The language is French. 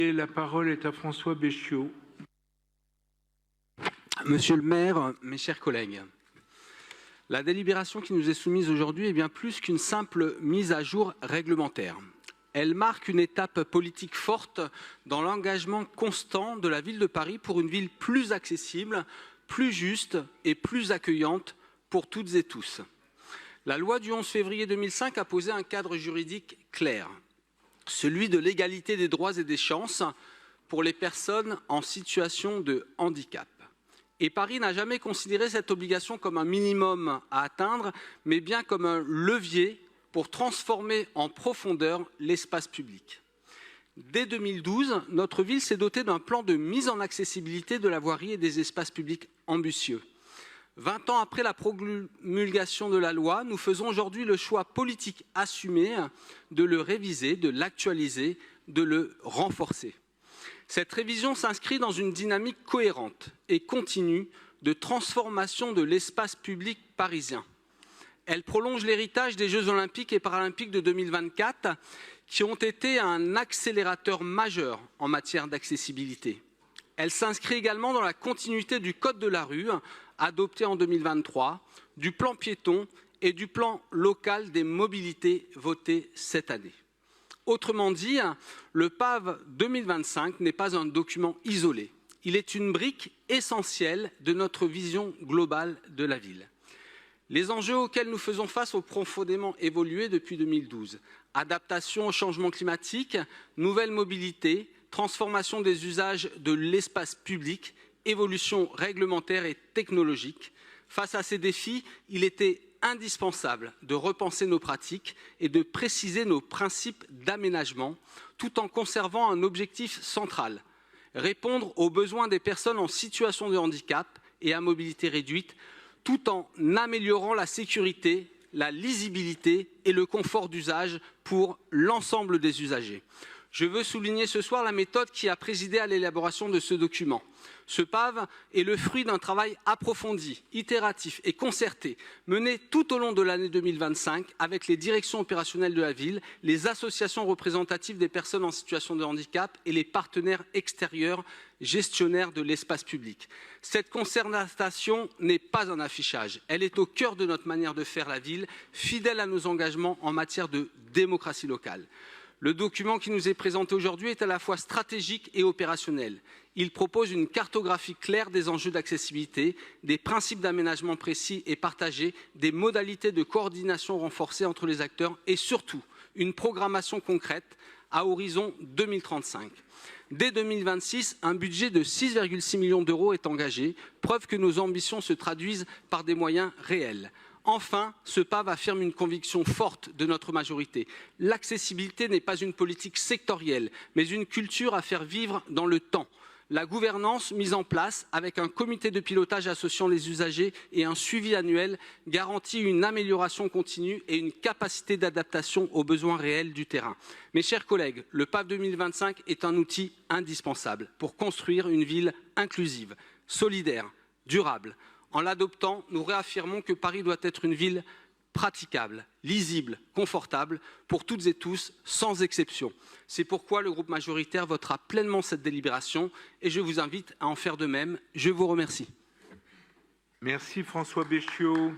Et la parole est à François Béchiot. Monsieur le maire, mes chers collègues, la délibération qui nous est soumise aujourd'hui est bien plus qu'une simple mise à jour réglementaire. Elle marque une étape politique forte dans l'engagement constant de la ville de Paris pour une ville plus accessible, plus juste et plus accueillante pour toutes et tous. La loi du 11 février 2005 a posé un cadre juridique clair, celui de l'égalité des droits et des chances pour les personnes en situation de handicap. Et Paris n'a jamais considéré cette obligation comme un minimum à atteindre, mais bien comme un levier pour transformer en profondeur l'espace public. Dès 2012, notre ville s'est dotée d'un plan de mise en accessibilité de la voirie et des espaces publics ambitieux. 20 ans après la promulgation de la loi, nous faisons aujourd'hui le choix politique assumé de le réviser, de l'actualiser, de le renforcer. Cette révision s'inscrit dans une dynamique cohérente et continue de transformation de l'espace public parisien. Elle prolonge l'héritage des Jeux olympiques et paralympiques de 2024 qui ont été un accélérateur majeur en matière d'accessibilité. Elle s'inscrit également dans la continuité du Code de la rue, adopté en 2023, du plan piéton et du plan local des mobilités voté cette année. Autrement dit, le PAV 2025 n'est pas un document isolé. Il est une brique essentielle de notre vision globale de la ville. Les enjeux auxquels nous faisons face ont profondément évolué depuis 2012. Adaptation au changement climatique, nouvelles mobilités, transformation des usages de l'espace public, évolution réglementaire et technologique. Face à ces défis, il était indispensable de repenser nos pratiques et de préciser nos principes d'aménagement, tout en conservant un objectif central, répondre aux besoins des personnes en situation de handicap et à mobilité réduite, tout en améliorant la sécurité, la lisibilité et le confort d'usage pour l'ensemble des usagers. Je veux souligner ce soir la méthode qui a présidé à l'élaboration de ce document. Ce PAV est le fruit d'un travail approfondi, itératif et concerté, mené tout au long de l'année 2025 avec les directions opérationnelles de la ville, les associations représentatives des personnes en situation de handicap et les partenaires extérieurs gestionnaires de l'espace public. Cette concertation n'est pas un affichage, elle est au cœur de notre manière de faire la ville, fidèle à nos engagements en matière de démocratie locale. Le document qui nous est présenté aujourd'hui est à la fois stratégique et opérationnel. Il propose une cartographie claire des enjeux d'accessibilité, des principes d'aménagement précis et partagés, des modalités de coordination renforcées entre les acteurs et surtout une programmation concrète à horizon 2035. Dès 2026, un budget de 6,6 millions d'euros est engagé, preuve que nos ambitions se traduisent par des moyens réels. Enfin, ce PAV affirme une conviction forte de notre majorité. L'accessibilité n'est pas une politique sectorielle, mais une culture à faire vivre dans le temps. La gouvernance mise en place avec un comité de pilotage associant les usagers et un suivi annuel garantit une amélioration continue et une capacité d'adaptation aux besoins réels du terrain. Mes chers collègues, le PAV 2025 est un outil indispensable pour construire une ville inclusive, solidaire, durable. En l'adoptant, nous réaffirmons que Paris doit être une ville praticable, lisible, confortable pour toutes et tous, sans exception. C'est pourquoi le groupe majoritaire votera pleinement cette délibération et je vous invite à en faire de même. Je vous remercie. Merci François Béchiot.